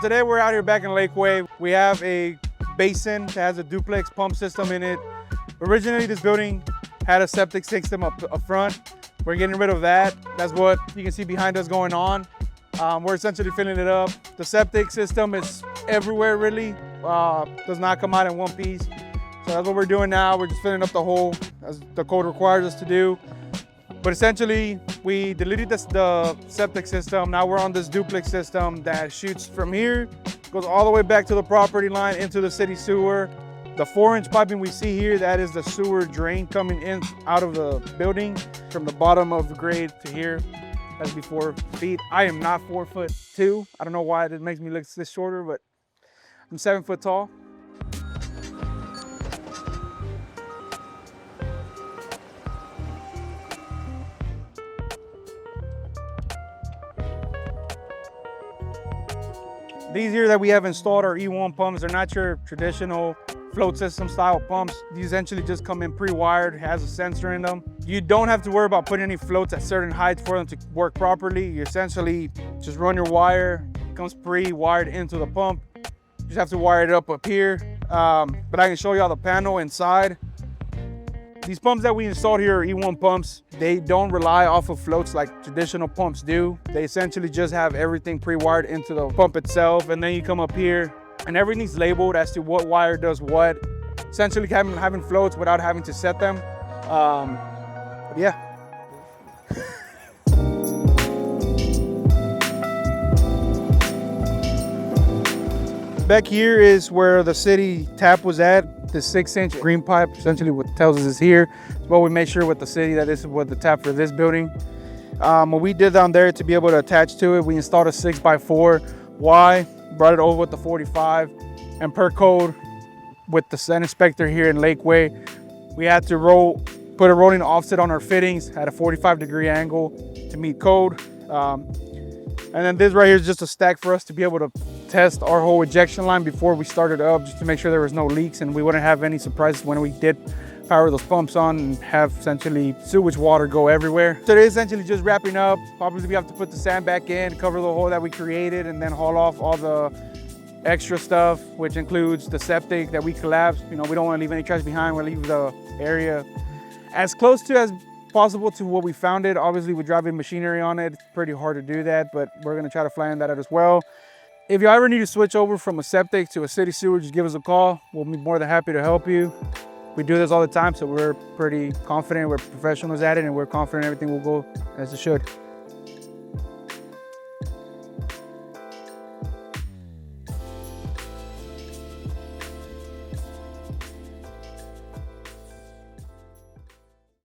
Today we're out here back in Lakeway. We have a basin that has a duplex pump system in it. Originally this building had a septic system up front. We're getting rid of that. That's what you can see behind us going on. We're essentially filling it up. The septic system is everywhere really. Does not come out in one piece. So that's what we're doing now. We're just filling up the hole as the code requires us to do. But essentially, we deleted the septic system. Now we're on this duplex system that shoots from here, goes all the way back to the property line into the city sewer. The 4-inch piping we see here, that is the sewer drain coming in out of the building from the bottom of the grade to here. That's be 4 feet. I am not 4'2". I don't know why it makes me look this shorter, but I'm 7 foot tall. These here that we have installed are E1 pumps. They're not your traditional float system style pumps. These essentially just come in pre-wired, has a sensor in them. You don't have to worry about putting any floats at certain heights for them to work properly. You essentially just run your wire, it comes pre-wired into the pump. You just have to wire it up here. But I can show y'all the panel inside. These pumps that we installed here are E1 pumps. They don't rely off of floats like traditional pumps do. They essentially just have everything pre-wired into the pump itself. And then you come up here and everything's labeled as to what wire does what. Essentially having floats without having to set them. Yeah. Back here is where the city tap was at. The 6-inch green pipe, essentially what tells us is here. But we made sure with the city that this is what the tap for this building. What we did down there to be able to attach to it, we installed a 6x4 Y, brought it over with the 45, and per code with the set inspector here in Lakeway, we had to put a rolling offset on our fittings at a 45-degree angle to meet code. And then this right here is just a stack for us to be able to test our whole ejection line before we started up, just to make sure there was no leaks and we wouldn't have any surprises when we did power those pumps on and have essentially sewage water go everywhere. So they're essentially just wrapping up. Probably we have to put the sand back in, cover the hole that we created, and then haul off all the extra stuff, which includes the septic that we collapsed. You know, we don't want to leave any trash behind. We'll leave the area as close to as possible to what we found it. Obviously with driving machinery on it, it's pretty hard to do that, but we're gonna try to flatten that out as well. If you ever need to switch over from a septic to a city sewer, just give us a call. We'll be more than happy to help you. We do this all the time, so we're pretty confident. We're professionals at it, and we're confident everything will go as it should.